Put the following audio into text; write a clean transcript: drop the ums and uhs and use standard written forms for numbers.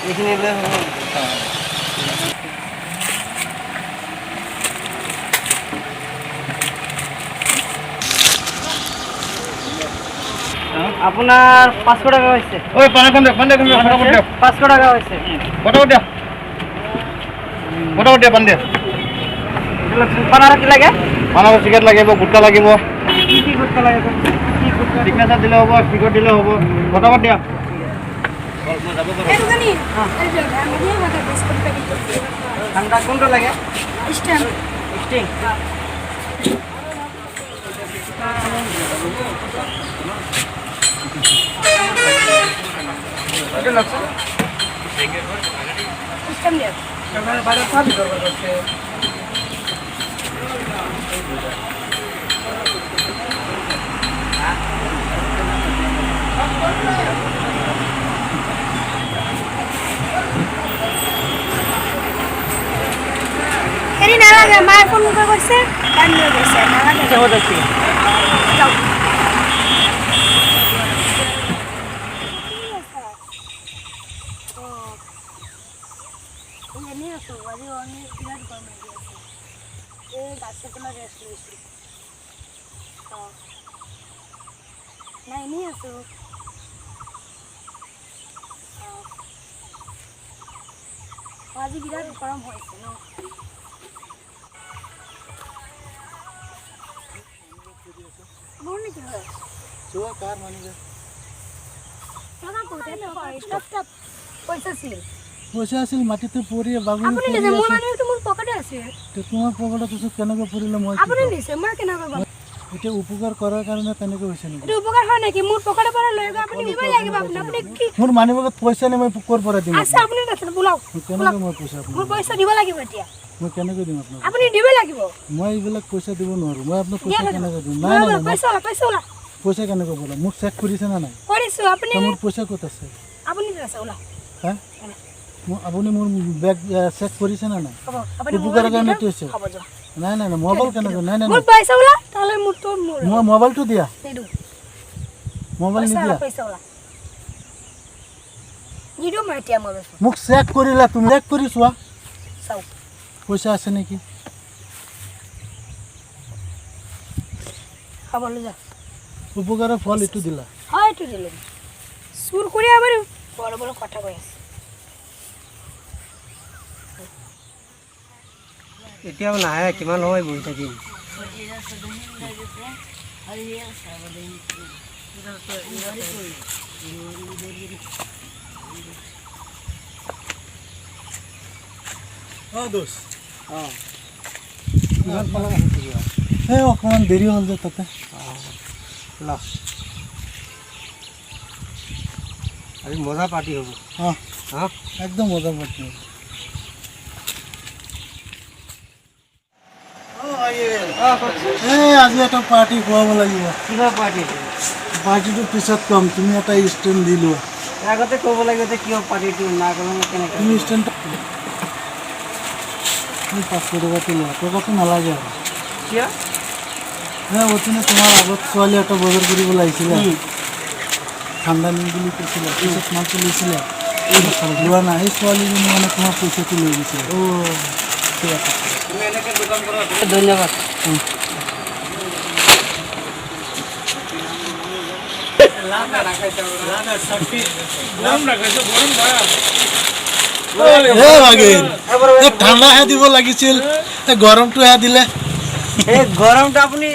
এইখিনি লৈ হ'ব। আপনার 500 টাকা হয়েছে। ওই পানি কম দে 500 টাকা হয়েছে। ফটাফট দে পানি দে। পানার কি লাগে? পানার সিগারেট লাগিব, গুটকা লাগিব। কি গুটকা লাগে? কি গুটকা? সিগনেচার দিলে হ'ব, সিগারেট দিলে হ'ব। ফটাফট দিয়া। ঠান্ডা কোনটা লাগে? Stamp sting. এটা লাগছে। স্ট্যাম্প নিয়ে ক্যামেরা বাইরে থাকি দরকার করতে। এরি না লাগে মায়ের ফোন করে কইছে টাইম নিয়ে গেছে না লাগে যাও দেখি। যাও ini aku wali oni bilang kau mesti gas sekolah resolusi. Nah ini aku. Wajib bilang kurang hois, no. Boleh juga. চুয়া কার মানি গে? Jangan kau tanya, stop. Poisa sih. পয়সা আছিল মাটিতে পড়িয়ে বাবু আপনি নিজে মোর মানে একটু মোর পকেটে আছে তো তোমার পকেটে তো কেনকে পড়িলে মই আপনি নিজে মা কেন করব এটা উপকার করার কারণে কেনকে হইছে নাকি এটা উপকার হয় নাকি মোর পকেটে পড়া লয় আপনি নিবাই লাগিব আপনি কি মোর মানিবগত পয়সা নেই মই কোর পরে দিম আচ্ছা আপনি কাছে বলাও কেনকে মই পয়সা আপনি মোর পয়সা দিব লাগিব এতিয়া মই কেনকে দিম আপনাক আপনি দিব লাগিব মই এইবিলাক পয়সা দিব নোৱাৰো মই আপনাক পয়সা কেনকে দিম নাই নাই পয়সা পয়সা কেনকে বলা মোক চেক কৰিছে না নাই কৰিছো আপনি মোৰ পয়সা কত আছে আপনি আছে ওলা হ্যাঁ আপুনি মোৰ বেগ চেক কৰিছে না নাই হ'ব আপনি উপকাৰ কাৰণে কৈছে হ'ব যা নাই নাই মোবাইল কেনকে নাই নাই মোর পয়সা ওলা তাহলে মোর তো মোর মই মোবাইলটো দিয়া দেদু মোবাইল নিদিয়া পয়সা ওলা নিদো মই এতিয়া মোর মোক চেক কৰিলা তুমি চেক কৰি চোৱা চাও পয়সা আছে নেকি হ'ব লৈ যা উপকারের ফল একটু দিলা হয় একটু দিলেন সুর করে আবার বড় বড় কথা কই আছে এতিয়াও নাহে কিমান সময় বহি থাকিম দোষ এই অকমান দেরি হল যে তাতে আজি মজা পার্টি হব হ্যাঁ একদম মজা পার্টি হবে আজি এটা পার্টি খুৱাব লাগিব কিবা পাৰ্টি পাৰ্টিটো পিছত কম তুমি এটা স্ট্যান্ড দি লোৱা আগতে ক'ব লাগিব যে কিয় পাৰ্টিটো না কৰিলে কেনেকৈ তুমি স্ট্যান্ড তুমি 500 টকাটো লোৱা টকাটো নালাগে আৰু কিয় অতিনে তোমাৰ আগত ছোৱালী এটা বজাৰ কৰিব লাগিছিলে ঠাণ্ডা নিম বুলি কৈছিলে পিছত মালটো লৈছিলে লোৱা নাই এই ছোৱালীজনী মানে তোমাৰ পইচাটো লৈ গৈছিলে ঠিক আছে তুমি এনেকৈ দোকান কৰা ধন্যবাদ ঠাণ্ডাহে দিব লাগিছিল গৰমটোহে দিলে এই গৰমটো আপুনি